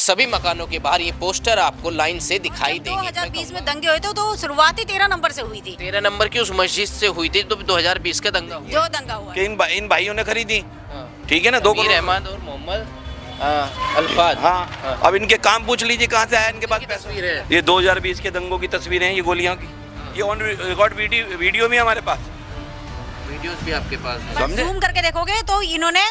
सभी मकानों के बाहर ये पोस्टर आपको लाइन से दिखाई देंगे। 2020 में दंगे हुए थे तो शुरुआती 13 नंबर से हुई थी। 13 नंबर की उस मस्जिद से हुई थी, तो 2020 का दंगा हुआ। जो दंगा हुआ कि इन भाइयों ने खरीदी, ठीक है ना, 2 मीर करोड़। अहमद और मोहम्मद अल्फाज। हाँ, अब इनके काम पूछ लीजिए कहाँ से आया इनके पास पैसा। तस्वीर है। ये 2020 के दंगों की तस्वीरें हैं, ये गोलियों की, ये ऑन रिकॉर्ड वीडियो भी है हमारे पास, वीडियोस भी आपके पास है। समझे? जूम करके देखोगे तो इन्होंने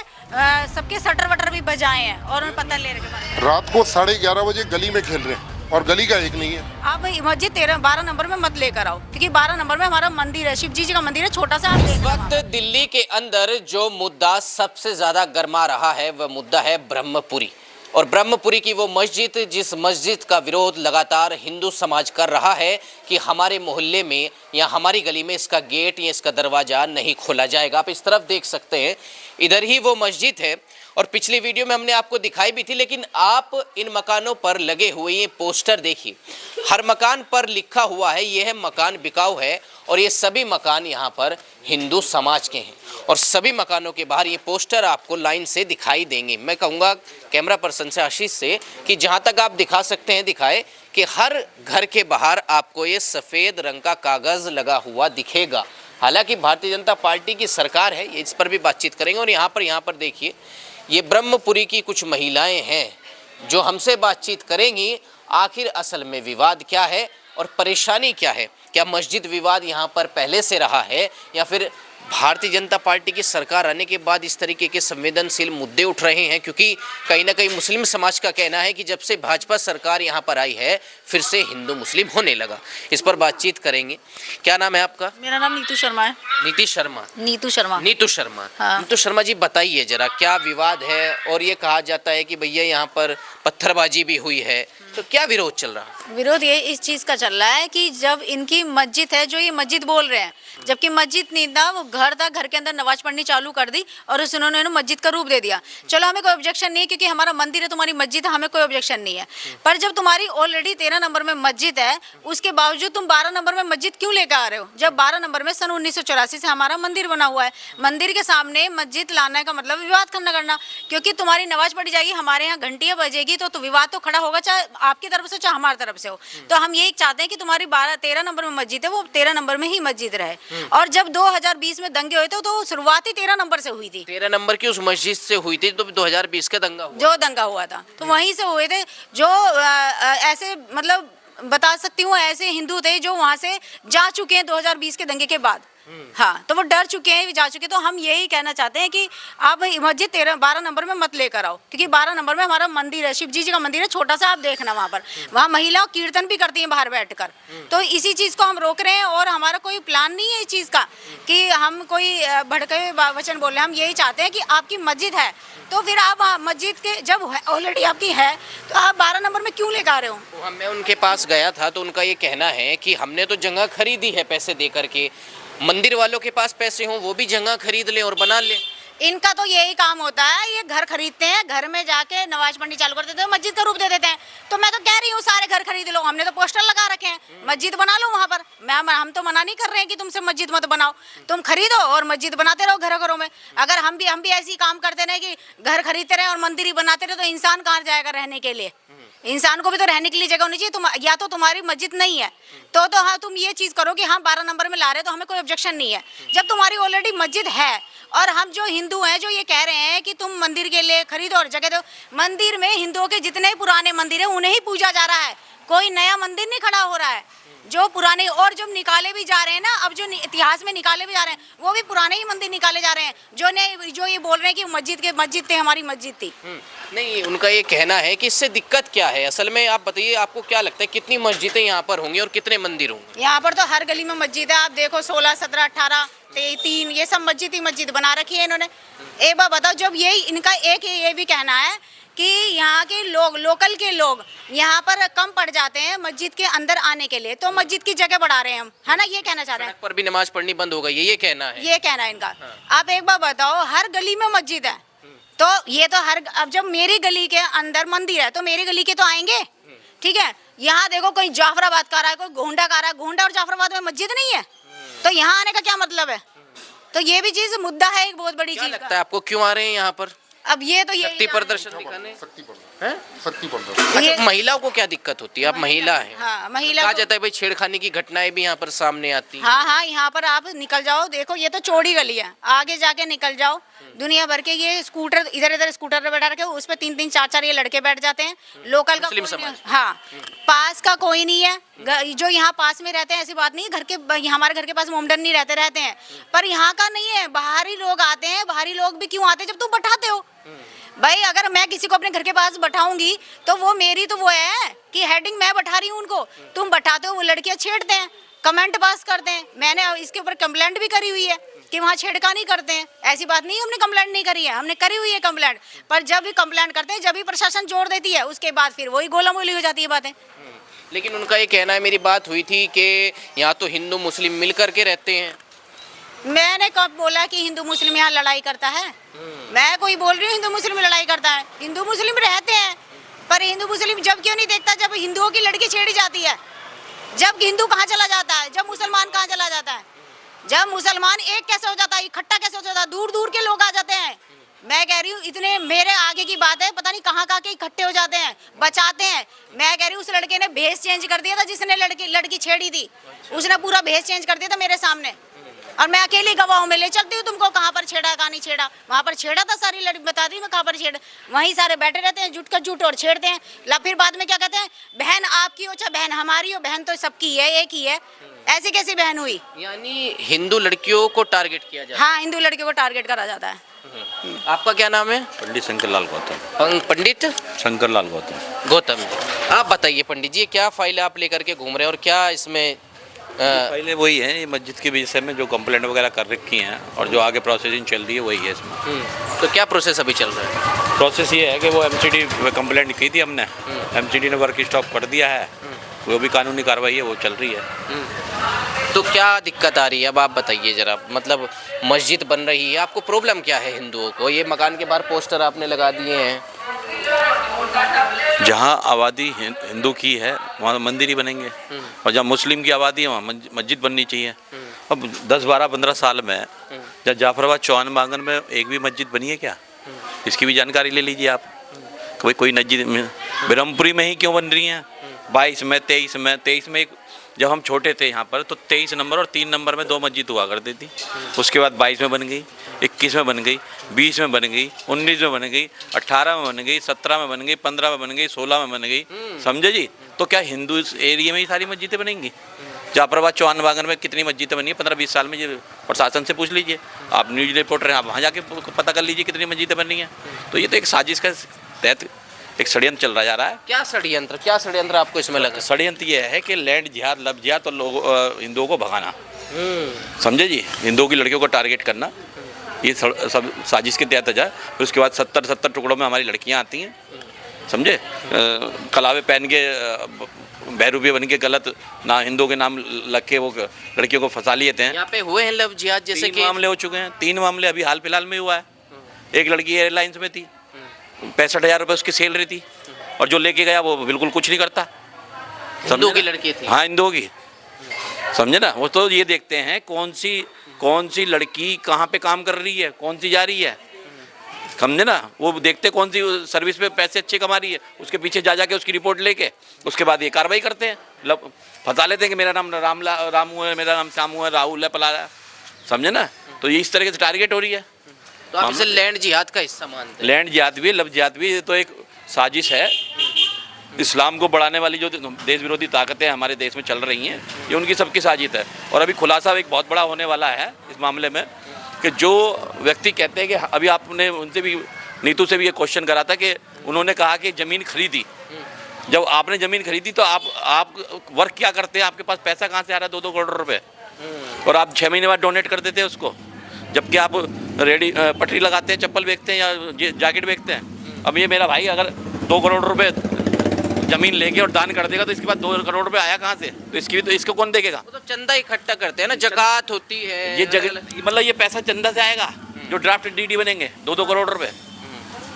सबके शटर वटर भी बजाए हैं और उन्हें पता ले रहे। रात को 11:30 बजे गली में खेल रहे हैं और गली का एक नहीं है। आप मस्जिद 12 नंबर में मत लेकर आओ, क्योंकि 12 नंबर में हमारा मंदिर है, शिव जी का मंदिर है, छोटा सा। इस वक्त दिल्ली के अंदर जो मुद्दा सबसे ज्यादा गर्मा रहा है वह मुद्दा है ब्रह्मपुरी, और ब्रह्मपुरी की वो मस्जिद जिस मस्जिद का विरोध लगातार हिंदू समाज कर रहा है कि हमारे मोहल्ले में या हमारी गली में इसका गेट या इसका दरवाज़ा नहीं खोला जाएगा। आप इस तरफ देख सकते हैं, इधर ही वो मस्जिद है, और पिछली वीडियो में हमने आपको दिखाई भी थी, लेकिन आप इन मकानों पर लगे हुए ये पोस्टर देखिए। हर मकान पर लिखा हुआ है यह मकान बिकाऊ है, और ये सभी मकान यहाँ पर हिंदू समाज के हैं, और सभी मकानों के बाहर ये पोस्टर आपको लाइन से दिखाई देंगे। मैं कहूँगा कैमरा पर्सन से, आशीष से, कि जहाँ तक आप दिखा सकते हैं दिखाए कि हर घर के बाहर आपको ये सफ़ेद रंग का कागज़ लगा हुआ दिखेगा। हालांकि भारतीय जनता पार्टी की सरकार है, इस पर भी बातचीत करेंगे। और यहाँ पर देखिए, ये ब्रह्मपुरी की कुछ महिलाएं हैं जो हमसे बातचीत करेंगी। आखिर असल में विवाद क्या है और परेशानी क्या है? क्या मस्जिद विवाद यहाँ पर पहले से रहा है, या फिर भारतीय जनता पार्टी की सरकार आने के बाद इस तरीके के संवेदनशील मुद्दे उठ रहे हैं? क्योंकि कहीं ना कहीं मुस्लिम समाज का कहना है कि जब से भाजपा सरकार यहाँ पर आई है फिर से हिंदू मुस्लिम होने लगा। इस पर बातचीत करेंगे। क्या नाम है आपका? मेरा नाम नीतू शर्मा है। नीति शर्मा। नीतू शर्मा। नीतू शर्मा। हाँ। नीतू शर्मा जी, बताइए जरा, क्या विवाद है? और ये कहा जाता है कि भैया यहाँ पर पत्थरबाजी भी हुई है, तो क्या विरोध चल रहा है? विरोध ये इस चीज का चल रहा है कि जब इनकी मस्जिद है, जो ये मस्जिद बोल रहे हैं, जबकि मस्जिद नहीं था, वो घर था, घर के अंदर नमाज पढ़नी चालू कर दी और उस उन्होंने मस्जिद का रूप दे दिया। चलो, हमें कोई ऑब्जेक्शन नहीं है, क्योंकि हमारा मंदिर है, तुम्हारी मस्जिद है, हमें कोई ऑब्जेक्शन नहीं है। पर जब तुम्हारी ऑलरेडी 13 नंबर में मस्जिद है, उसके बावजूद तुम 12 नंबर में मस्जिद क्यों लेकर आ रहे हो? जब 12 नंबर में सन 1984 से हमारा मंदिर बना हुआ है, मंदिर के सामने मस्जिद लाने का मतलब विवाद करना, क्योंकि तुम्हारी नमाज पढ़ी जाएगी, हमारे यहाँ घंटियाँ बजेगी, तो विवाद तो खड़ा होगा, चाहे आपकी तरफ से चाहे हमारी तरफ से हो। तो हम यही चाहते हैं कि तुम्हारी 13 नंबर में मस्जिद है, वो 13 नंबर में ही मस्जिद रहे। और जब 2020 में दंगे हुए थे तो शुरुआती 13 नंबर से हुई थी। 13 नंबर की उस मस्जिद से हुई थी, तो 2020 का दंगा हुआ। जो दंगा हुआ था तो वहीं से हुए थे। जो ऐसे मतलब बता सकती हूँ, ऐसे हिंदू थे जो वहाँ से जा चुके हैं 2020 के दंगे के बाद। हाँ, तो वो डर चुके हैं, जा चुके। तो हम यही कहना चाहते हैं कि आप मस्जिद 12 नंबर में मत लेकर आओ, क्योंकि 12 नंबर में हमारा मंदिर है, शिव जी का मंदिर है, छोटा सा। आप देखना वहाँ महिलाओं कीर्तन भी करती हैं बाहर बैठकर। तो इसी चीज़ को हम रोक रहे हैं, और हमारा कोई प्लान नहीं है इस चीज़ का कि हम कोई भड़के वचन बोल रहे हैं। हम यही चाहते हैं कि आपकी मस्जिद है तो फिर आप मस्जिद के जब ऑलरेडी आपकी है तो आप 12 नंबर में क्यों लेकर आ रहे हो? मैं उनके पास गया था तो उनका ये कहना है कि हमने तो जगह खरीदी है पैसे दे करके, मंदिर वालों के पास पैसे हों वो भी जगह खरीद लें और बना लें। इनका तो यही काम होता है, ये घर खरीदते हैं, घर में जाके नमाज पढ़नी चालू कर देते हैं, मस्जिद का रूप दे देते हैं। तो मैं तो कह रही हूँ सारे घर खरीद लो, हमने तो पोस्टर लगा रखे हैं, मस्जिद बना लो वहाँ पर। हम तो मना नहीं कर रहे हैं कि तुमसे मस्जिद मत बनाओ, तुम खरीदो और मस्जिद बनाते रहो घरों घरों में। अगर हम भी ऐसी काम करते रहे कि घर खरीदते रहे और मंदिर ही बनाते रहे, तो इंसान कहाँ जाएगा रहने के लिए? इंसान को भी तो रहने के लिए जगह होनी चाहिए। तुम या तो तुम्हारी मस्जिद नहीं है तो हाँ, तुम ये चीज़ करो कि हाँ 12 नंबर में ला रहे, तो हमें कोई ऑब्जेक्शन नहीं है। जब तुम्हारी ऑलरेडी मस्जिद है, और हम जो हिंदू हैं जो ये कह रहे हैं कि तुम मंदिर के लिए खरीदो और जगह दो, मंदिर में हिंदुओं के जितने पुराने मंदिर हैं उन्हें ही पूजा जा रहा है, कोई नया मंदिर नहीं खड़ा हो रहा है। जो पुराने और जो निकाले भी जा रहे हैं ना, अब जो इतिहास में निकाले भी जा रहे हैं, वो भी पुराने ही मंदिर निकाले जा रहे हैं। जो ये बोल रहे हैं कि मस्जिद थे, हमारी मस्जिद थी। नहीं, उनका ये कहना है कि इससे दिक्कत क्या है असल में? आप बताइए, आपको क्या लगता है कितनी मस्जिदें यहाँ पर होंगी और कितने मंदिर होंगे? यहाँ पर तो हर गली में मस्जिद है। आप देखो 16, 17, 18, 3 ये सब मस्जिद ही मस्जिद बना रखी है इन्होंने। एक बार बताओ, जब यही इनका एक ये भी कहना है कि यहाँ के लोग, लोकल के लोग यहाँ पर कम पड़ जाते हैं मस्जिद के अंदर आने के लिए, तो मस्जिद की जगह बढ़ा रहे हैं हम, है ना? ये कहना चाह रहे हैं। पर भी नमाज पढ़नी बंद हो गई है, ये कहना है। ये कहना है इनका। आप एक बार बताओ, हर गली में मस्जिद है, तो ये तो अब जब मेरी गली के अंदर मंदिर है तो मेरी गली के तो आएंगे, ठीक है? यहाँ देखो, कोई जाफराबाद का रहा है, कोई गोंडा का रहा है, गोंडा और जाफराबाद में मस्जिद नहीं है, तो यहाँ आने का क्या मतलब है? तो ये भी चीज मुद्दा है, एक बहुत बड़ी चीज। लगता है आपको क्यों आ रहे हैं यहाँ पर? अब ये तो ये शक्ति प्रदर्शन दिखाने शक्ति प्रदर्शन हैं? शक्ति प्रदर्शन ये- अच्छा, महिलाओं को क्या दिक्कत होती है? आप महिला हैं, हाँ महिला कहा को- जाता है भाई छेड़खानी की घटनाएं भी यहाँ पर सामने आती हैं। हाँ हाँ, यहाँ पर आप निकल जाओ, देखो ये तो चौड़ी गली है, आगे जाके निकल जाओ, दुनिया भर के ये स्कूटर इधर इधर स्कूटर पे बैठा रखे, उस पे 3 3 4 4 ये लड़के बैठ जाते हैं। लोकल का मुस्लिम कोई नहीं समाज। है। हाँ, पास का कोई नहीं है, जो यहाँ पास में रहते हैं ऐसी बात नहीं है, घर के हमारे घर के पास मोमडन नहीं रहते हैं, पर यहाँ का नहीं है। बाहरी लोग आते हैं, बाहरी लोग भी क्यों आते हैं जब तुम बैठाते हो? भाई अगर मैं किसी को अपने घर के पास बैठाऊंगी तो वो मेरी तो वो है कि हेडिंग मैं बैठा रही हूँ उनको, तुम बैठाते हो, वो लड़कियां छेड़ते हैं, कमेंट पास करते हैं। मैंने इसके ऊपर कंप्लेंट भी करी हुई है कि वहाँ छेड़खानी करते हैं। ऐसी बात नहीं, हमने कंप्लेंट नहीं करी है, हमने करी हुई है कंप्लेंट, पर जब भी कंप्लेंट करते हैं, जब भी प्रशासन जोड़ देती है, उसके बाद फिर वही गोला मोली हो जाती है बातें। लेकिन उनका ये कहना है, मेरी बात हुई थी कि यहाँ तो हिंदू मुस्लिम मिल करके रहते हैं। मैंने कब बोला कि हिंदू मुस्लिम यहाँ लड़ाई करता है? मैं कोई बोल रही हूँ हिंदू मुस्लिम लड़ाई करता है? हिंदू मुस्लिम रहते हैं, पर हिंदू मुस्लिम जब क्यों नहीं देखता जब हिंदुओं की लड़की छेड़ी जाती है? जब हिंदू कहाँ चला जाता है? जब मुसलमान कहाँ चला जाता है? जब मुसलमान एक कैसे हो जाता है, इकट्ठा कैसे हो जाता है? दूर दूर के लोग आ जाते हैं। मैं कह रही हूँ इतने मेरे आगे की बात है, पता नहीं कहाँ के इकट्ठे हो जाते हैं, बचाते हैं। मैं कह रही हूँ उस लड़के ने भेष चेंज कर दिया था, जिसने लड़की छेड़ी थी, उसने पूरा भेष चेंज कर दिया था मेरे सामने, और मैं अकेली गवाहों में ले चलती हूँ तुमको, कहाँ पर छेड़ा कहाँ नहीं छेड़ा। वहाँ पर छेड़ा था, सारी लड़की बता दी मैं कहाँ पर छेड़ा। वहीं सारे बैठे रहते हैं जुट कर जुट और छेड़ते हैं। फिर बाद में क्या कहते हैं, बहन आपकी हो चाहे बहन हमारी हो, बहन तो सबकी है, एक ही है। ऐसी कैसी बहन हुई? यानी हिंदू लड़कियों को टारगेट किया जाता हाँ, हिंदू लड़कियों को टारगेट करा जाता है। है। आपका क्या नाम है? पंडित शंकरलाल गौतम। पंडित शंकरलाल गौतम। गौतम जी, आप बताइए पंडित जी, ये क्या फाइल आप लेकर के घूम रहे हैं और क्या इसमें पहले वही है, ये मस्जिद के विषय में जो कंप्लेंट वगैरह कर रखी हैं और जो आगे प्रोसेसिंग चल रही है वही है इसमें। तो क्या प्रोसेस अभी चल रहा है? प्रोसेस ये है कि वो एमसीडी कंप्लेंट की थी हमने, एमसीडी ने वर्क स्टॉप कर दिया है, वो भी कानूनी कार्रवाई है वो चल रही है। तो क्या दिक्कत आ रही है अब आप बताइए जरा, मतलब मस्जिद बन रही है, आपको प्रॉब्लम क्या है हिंदुओं को? ये मकान के बाहर पोस्टर आपने लगा दिए हैं, जहाँ आबादी हिंदू की है वहाँ मंदिर ही बनेंगे, और जहाँ मुस्लिम की आबादी है वहाँ मस्जिद बननी चाहिए। अब 10, 12, 15 साल में जब जाफराबाद चौहान बांगन में एक भी मस्जिद बनी है क्या? इसकी भी जानकारी ले लीजिए आप। कोई मस्जिद ब्रह्मपुरी में ही क्यों बन रही हैं? 22 में 23 में जब हम छोटे थे यहाँ पर तो 23 नंबर और 3 नंबर में 2 मस्जिद हुआ करती थी। उसके बाद 22 में बन गई, 21 में बन गई, 20 में बन गई, 19 में बन गई, 18 में बन गई, 17 में बन गई, 15 में बन गई, 16 में बन गई। समझे जी? तो क्या हिंदू इस एरिया में ही सारी मस्जिदें बनेंगी? जाफराबाद चौहान बांगन में कितनी मस्जिदें बनी है 15-20 साल में? ये प्रशासन से पूछ लीजिए, आप न्यूज़ रिपोर्टर हैं, आप वहाँ जाके पता कर लीजिए कितनी मस्जिदें बन रही हैं। तो ये तो एक साजिश का तहत एक षड्यंत्र चल रहा जा रहा है। क्या षड्यंत्र आपको इसमें लगा? षड्यंत्र ये है कि लैंड जिहाद, लब जिहाद और लोगों हिंदुओं को भगाना। समझे जी? हिंदुओं की लड़कियों को टारगेट करना, ये सब साजिश के तहत जाए। फिर उसके बाद 70 टुकड़ों में हमारी लड़कियां आती हैं, समझे, कलावे पहन के बहरूपिये बन के गलत ना हिंदुओं के नाम लग के वो लड़कियों को फंसा लेते हैं। यहाँ पे हुए हैं लव जिहाद जैसे 3 मामले हो चुके हैं, 3 मामले अभी हाल फिलहाल में हुआ है। एक लड़की एयरलाइंस में थी, 65,000 रुपये उसकी सैलरी थी, और जो लेके गया वो बिल्कुल कुछ नहीं करता। हिंदू की लड़की थी? हाँ, हिंदुओं की, समझे ना? वो तो ये देखते हैं कौन सी लड़की कहाँ पे काम कर रही है, कौन सी जा रही है, समझे ना? वो देखते कौन सी सर्विस पे पैसे अच्छे कमा रही है, उसके पीछे जा के उसकी रिपोर्ट लेके उसके बाद ये कार्रवाई करते हैं, फंसा लेते हैं कि मेरा नाम रामू है, मेरा नाम श्यामू है, राहुल है, पला है, समझे ना? तो ये इस तरीके से टारगेट हो रही है। तो आप इसे लैंड जिहाद का हिस्सा मानते हैं? लैंड जिहाद भी, लव जिहाद भी, ये तो एक साजिश है। इस्लाम को बढ़ाने वाली जो देश विरोधी ताकतें हमारे देश में चल रही हैं, ये उनकी सबकी साजिश है। और अभी खुलासा एक बहुत बड़ा होने वाला है इस मामले में, कि जो व्यक्ति कहते हैं कि अभी आपने उनसे भी, नीतू से भी ये क्वेश्चन करा था कि उन्होंने कहा कि ज़मीन खरीदी, जब आपने ज़मीन खरीदी तो आप वर्क क्या करते हैं? आपके पास पैसा कहाँ से आ रहा है 2-2 करोड़ रुपए, और आप 6 महीने बाद डोनेट कर देते हैं उसको, जबकि आप पटरी लगाते हैं, चप्पल बेचते हैं या जैकेट बेचते हैं। अब ये मेरा भाई अगर 2 करोड़ रुपए ज़मीन लेके और दान कर देगा तो इसके बाद 2 करोड़ रुपए आया कहाँ से? तो इसको कौन देखेगा? वो तो चंदा इकट्ठा करते हैं ना, जकात होती है ये जगह, मतलब ये पैसा चंदा से आएगा। जो ड्राफ्ट डीडी बनेंगे 2-2 करोड़ रुपए,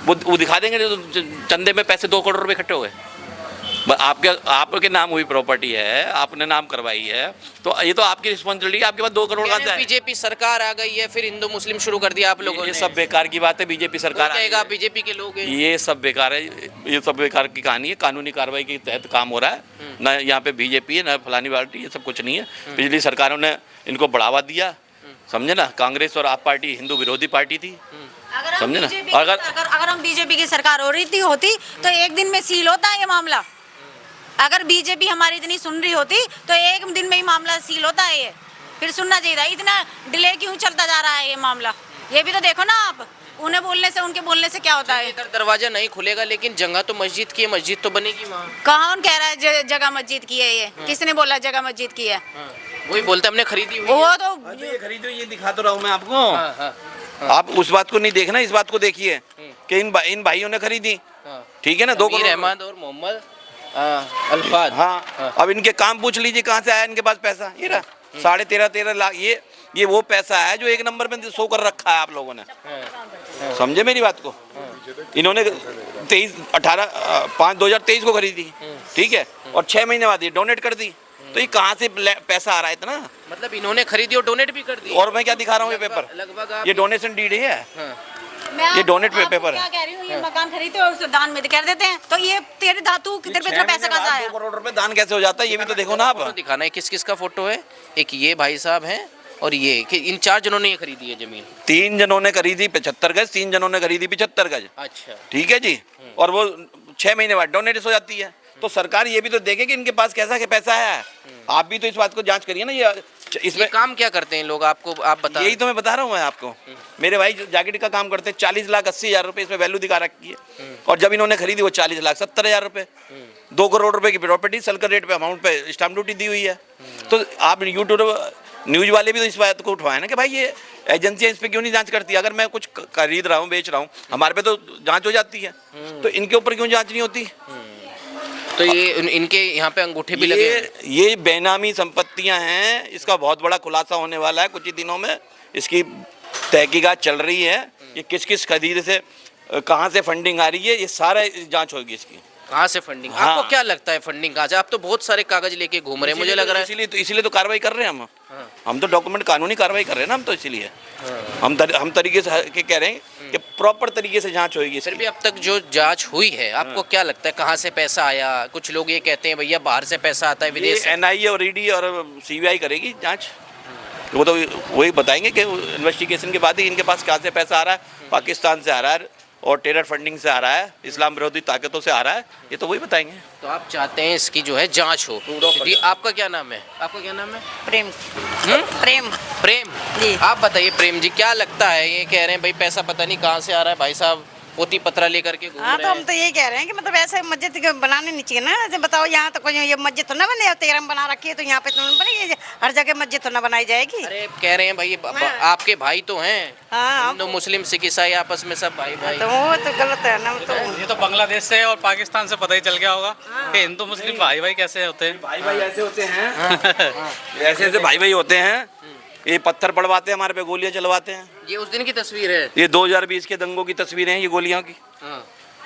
वो दिखा देंगे चंदे में पैसे 2 करोड़ रुपए इकट्ठे हो गए। आपके नाम हुई प्रॉपर्टी है, आपने नाम करवाई है, तो ये तो आपकी रिस्पॉन्सिबिलिटी। आपके पास 2 करोड़ कहाँ से आए? बीजेपी सरकार आ गई है, फिर हिंदू मुस्लिम शुरू कर दिया आप लोगों ने। ये सब बेकार की बात है। बीजेपी सरकार कहेगा बीजेपी के लोग हैं। ये सब बेकार है, ये सब बेकार की कहानी है। कानूनी कार्रवाई के तहत काम हो रहा है, ना यहाँ पे बीजेपी है, ना फलानी पार्टी, ये सब कुछ नहीं है। पिछली सरकारों ने इनको बढ़ावा दिया, समझे ना। कांग्रेस और आप पार्टी हिंदू विरोधी पार्टी थी, समझे ना। अगर हम बीजेपी की सरकार होती तो एक दिन में सील होता है ये मामला। अगर बीजेपी हमारी इतनी सुन रही होती तो एक दिन में ही मामला सील होता है। ये फिर सुनना चाहिए था। इतना डिले क्यों चलता जा रहा है ये मामला? ये भी तो देखो ना आप, उन्हें बोलने से, उनके बोलने से क्या होता है? इधर दरवाजा नहीं खुलेगा, लेकिन जगह तो मस्जिद की है, मस्जिद तो बनेगी वहाँ। कौन कह रहा है जगह मस्जिद की है? ये किसने बोला जगह मस्जिद की है? वही बोलते हमने खरीदी हुई है। वो तो ये खरीदो, ये दिखा तो रहा हूँ मैं आपको। आप उस बात को नहीं देखना, इस बात को देखिए कि इन भाइयों ने खरीदी, ठीक है ना। 2 करोड़ रहमान और मोहम्मद अल्फाज। हाँ, अब इनके काम पूछ लीजिए कहाँ से आया इनके पास पैसा। ये रहा 13.5 लाख। ये वो पैसा है जो 1 नंबर में शो कर रखा है आप लोगों ने, समझे मेरी बात को। इन्होंने 2023 को खरीदी, ठीक है, और 6 महीने बाद ये डोनेट कर दी। तो ये कहाँ से पैसा आ रहा है इतना? मतलब इन्होंने खरीदी और डोनेट भी कर दी। और मैं क्या दिखा रहा हूँ, ये पेपर, लगभग ये डोनेशन डीड है। मैं ये डोनेट आपको पेपर है। क्या कह रही हूँ, ये मकान खरीदते और उसे दान में कर देते हैं, तो ये तेरे धातु किधर पे इतना पैसा कहाँ से आया? 2 करोड़ रुपए दान कैसे हो जाता है, ये भी तो देखो ना आप। दिखाना है किस किस का फोटो है। एक ये भाई साहब हैं और ये कि इन 4 जनों ने ये खरीदी है जमीन। 3 जनों ने खरीदी 75 गज, 3 जनों ने खरीदी 75 गज। अच्छा, ठीक है जी। और वो 6 महीने बाद डोनेट हो जाती है। तो सरकार ये भी तो देखे कि इनके पास कैसा पैसा है। आप भी तो इस बात को जांच करिए ना। ये इसमें काम क्या करते हैं लोग, आपको आप बता। यही तो मैं बता रहा हूँ मैं आपको। मेरे भाई जैकेट का काम करते हैं, 40,80,000 रुपए इसमें वैल्यू दिखा रखी है। और जब इन्होंने खरीदी वो 40,70,000 रुपए, 2 करोड़ रुपए की प्रॉपर्टी सर्कल रेट पे अमाउंट पे स्टाम्प ड्यूटी दी हुई है। तो आप यूट्यूब न्यूज वाले भी तो इस बात को उठवाए ना कि भाई ये एजेंसियां इस पे क्यों नहीं जांच करती? अगर मैं कुछ खरीद रहा हूँ, बेच रहा हूँ, हमारे पे तो जांच हो जाती है, तो इनके ऊपर क्यों जांच नहीं होती? तो ये इनके यहाँ पे अंगूठे भी लगे हैं। ये बेनामी संपत्तियां हैं। इसका बहुत बड़ा खुलासा होने वाला है कुछ ही दिनों में। इसकी तहकीकात चल रही है। ये किस किस खरीद से, कहाँ से फंडिंग आ रही है, ये सारा जांच होगी इसकी। कहाँ से फंडिंग? हाँ। आपको क्या लगता है फंडिंग कहाँ से? आप तो बहुत सारे कागज लेके घूम रहे हैं, मुझे लग रहा है। इसीलिए तो कार्रवाई कर रहे हैं हम। हम तो डॉक्यूमेंट कानूनी कार्रवाई कर रहे हैं ना हम तो, इसीलिए हम तरीके से कह रहे हैं कि प्रॉपर तरीके से जांच होगी। फिर भी अब तक जो जांच हुई है, आपको क्या लगता है कहाँ से पैसा आया? कुछ लोग ये कहते हैं भैया बाहर से पैसा आता है, विदेश से। NIA और ED और CBI करेगी जांच। वो तो वही बताएंगे कि इन्वेस्टिगेशन के बाद ही इनके पास कहाँ से पैसा आ रहा है, पाकिस्तान से आ रहा है और टेरर फंडिंग से आ रहा है, इस्लाम विरोधी ताकतों से आ रहा है, ये तो वही बताएंगे। तो आप चाहते हैं इसकी जो है जांच हो। जी, आपका क्या नाम है? आपका क्या नाम है? प्रेम। प्रेम प्रेम जी। आप बताइए प्रेम जी, क्या लगता है? ये कह रहे हैं भाई पैसा पता नहीं कहाँ से आ रहा है, भाई साहब पोती पत्रा लेकर के घूम हाँ, रहे तो हम हैं। तो यही कह रहे हैं कि मतलब ऐसे मस्जिद बनाने नहीं चाहिए ना। ऐसे बताओ, यहाँ तो कोई ये मस्जिद तो ना बने, तेरह में बना रखी है तो यहाँ पे तो नहीं बनेगी, हर जगह मस्जिद तो ना बनाई जाएगी। अरे कह रहे हैं भाई आपके भाई तो हैं, हाँ, हिंदू मुस्लिम सिख ईसाई आपस में सब भाई भाई। तो वो तो गलत है ना। तो ये तो बांग्लादेश से और पाकिस्तान से पता ही चल गया होगा कि हिंदू मुस्लिम भाई भाई कैसे होते हैं। भाई भाई ऐसे होते हैं, ऐसे ऐसे भाई भाई होते हैं। ये पत्थर पड़वाते हैं हमारे पे, गोलियां चलवाते हैं। ये उस दिन की तस्वीर है। ये 2020 के दंगों की तस्वीरें हैं, ये गोलियां की। हाँ,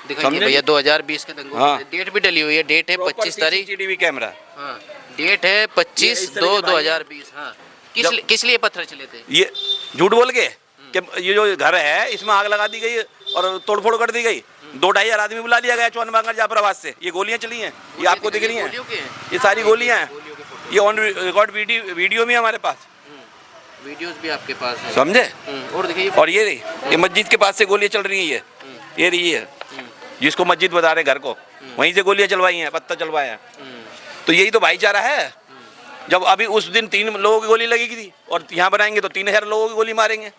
दिखाइए समझे? भैया 2020 के दंगों हाँ। की डेट भी डली हुई है। डेट है 25 तारीख। CCTV camera. हाँ, डेट है 25/2/2020। हाँ, किस लिए पत्थर चले थे? ये झूठ बोल के कि ये जो घर है इसमें आग लगा दी गई और तोड़फोड़ कर दी गई। 2-2.5 आदमी बुला लिया गया चौन बांगर जाफराबाद से। ये गोलियां चली हैं, ये आपको दिख रही हैं, ये सारी गोलियां हैं। ये ऑन रिकॉर्ड वीडियो भी हमारे पास, वीडियोस भी आपके पास है, समझे? और दिखाइए। और ये मस्जिद के पास से गोलियां चल रही हैं। ये रही है जिसको मस्जिद बता रहे घर को, वहीं से गोलियां चलवाई हैं, पत्थर चलवाए हैं। तो यही तो भाईचारा है। जब अभी उस दिन 3 लोगों की गोली लगेगी थी और यहाँ बनाएंगे तो 3000 लोगों की गोली मारेंगे।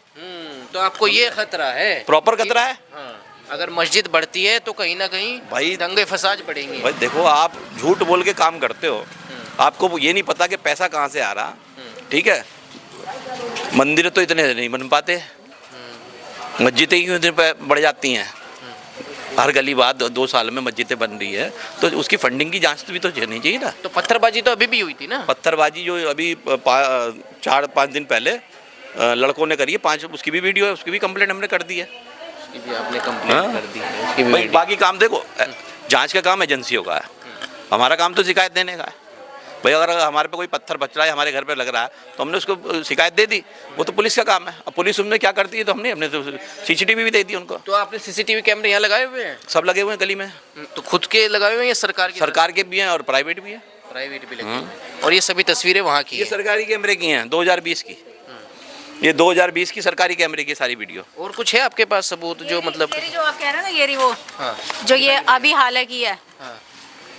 तो आपको ये खतरा है? प्रॉपर खतरा है। हाँ, अगर मस्जिद बढ़ती है तो कहीं ना कहीं भाई दंगे फसाद बढ़ेंगे। भाई देखो, आप झूठ बोल के काम करते हो, आपको ये नहीं पता कि पैसा कहाँ से आ रहा। ठीक है, मंदिर तो इतने नहीं बन पाते, मस्जिदें ही इतने बढ़ जाती हैं। हर गली बाद 2 साल में मस्जिदें बन रही है, तो उसकी फंडिंग की जांच भी तो होनी चाहिए ना। तो पत्थरबाजी तो अभी भी हुई थी ना? पत्थरबाजी जो अभी 4-5 दिन पहले लड़कों ने करी है, 5, उसकी भी वीडियो है, उसकी भी कंप्लेंट हमने कर दी है। उसकी भी आपने कंप्लेंट कर दी है? उसकी भी भाई बाकी काम देखो, जांच का काम एजेंसियों का है। हमारा काम तो शिकायत देने का है भाई। अगर हमारे पे कोई पत्थर बच रहा है, हमारे घर पे लग रहा है, तो हमने उसको शिकायत दे दी, वो तो पुलिस का काम है। अब पुलिस उनमें क्या करती है तो हमने तो CCTV भी दे दी उनको। तो आपने CCTV कैमरे यहाँ लगाए हुए हैं? सब लगे हुए हैं गली में, तो खुद के लगाए हुए हैं या सरकार के? सरकार के भी हैं और प्राइवेट भी हैं। प्राइवेट भी लगे हुए हैं। और ये सभी तस्वीरें वहाँ की ये हैं। सरकारी कैमरे की हैं 2020 की, ये 2020 की सरकारी कैमरे की सारी वीडियो। और कुछ है आपके पास सबूत जो मतलब? ये रही जो आप कह रहे हैं ना, ये रही वो हाँ। जो ये अभी हाल की है, हाँ।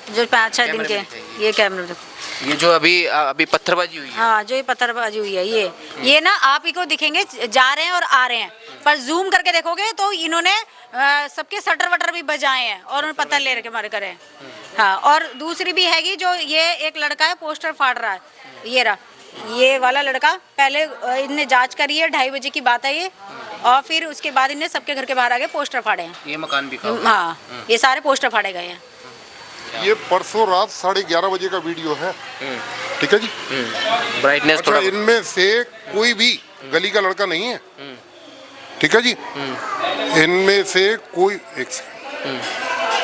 जो 5-6 दिन कैमरे के में दिखाइए। ये कैमरे देखो। ये जो अभी पत्थरबाजी हुई है। हाँ, जो ये पत्थरबाजी हुई है, ये ना आप ही को दिखेंगे जा रहे हैं और आ रहे हैं, पर जूम करके देखोगे तो इन्होंने सबके शटर वटर भी बजाए हैं और उन्हें पत्थर ले रखे मारे करे हैं। हाँ, और दूसरी भी हैगी जो ये एक लड़का है पोस्टर फाड़ रहा है, ये रहा ये वाला लड़का। पहले इनने जांच करी है, 2:30 बजे की बात है ये, और फिर उसके बाद इनने सबके घर के बाहर आके पोस्टर फाड़े हैं। ये मकान भी हाँ, ये सारे पोस्टर फाड़े गए हैं। ये परसों रात 11:30 बजे का वीडियो है, ठीक है जी। ब्राइटनेस अच्छा, थोड़ा इनमें से कोई भी गली का लड़का नहीं है, ठीक है जी। इनमें से कोई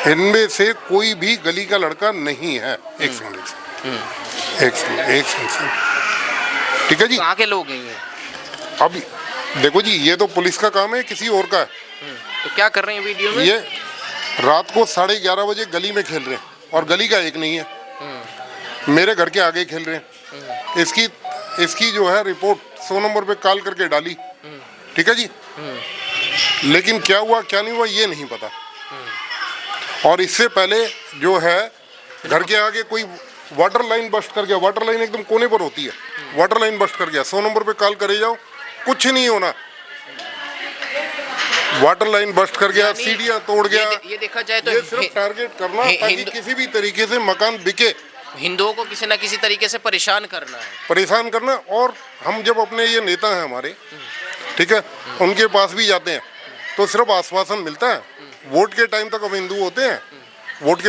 इनमें से कोई भी गली का लड़का नहीं है। एक सेकंड, ठीक है जी। कहाँ के लोग हैं ये? अब देखो जी, ये तो पुलिस का काम है, किसी और का है। तो क्या कर रहे हैं वीडियो में? ये रात को 11:30 बजे गली में खेल रहे हैं और गली का एक नहीं है, मेरे घर के आगे खेल रहे हैं। इसकी जो है रिपोर्ट 100 नंबर पे कॉल करके डाली, ठीक है जी। लेकिन क्या हुआ क्या नहीं हुआ ये नहीं पता। और इससे पहले जो है घर के आगे कोई वाटर लाइन बस्ट कर गया, वाटर लाइन एकदम कोने पर होती है, वाटर लाइन बस्ट कर गया, 100 नंबर पे कॉल करे जाओ, कुछ नहीं होना। वाटर लाइन बस्ट कर गया, सीढ़ियां तोड़ गया। ये देखा जाए तो ये सिर्फ टारगेट करना ताकि किसी भी तरीके से मकान बिके, हिंदुओं को किसी न किसी तरीके से परेशान करना है। परेशान करना। और हम जब अपने ये नेता हैं हमारे, ठीक है, उनके पास भी जाते हैं तो सिर्फ आश्वासन मिलता है। वोट के टाइम तक हम हिंदू होते हैं, वोट के बाद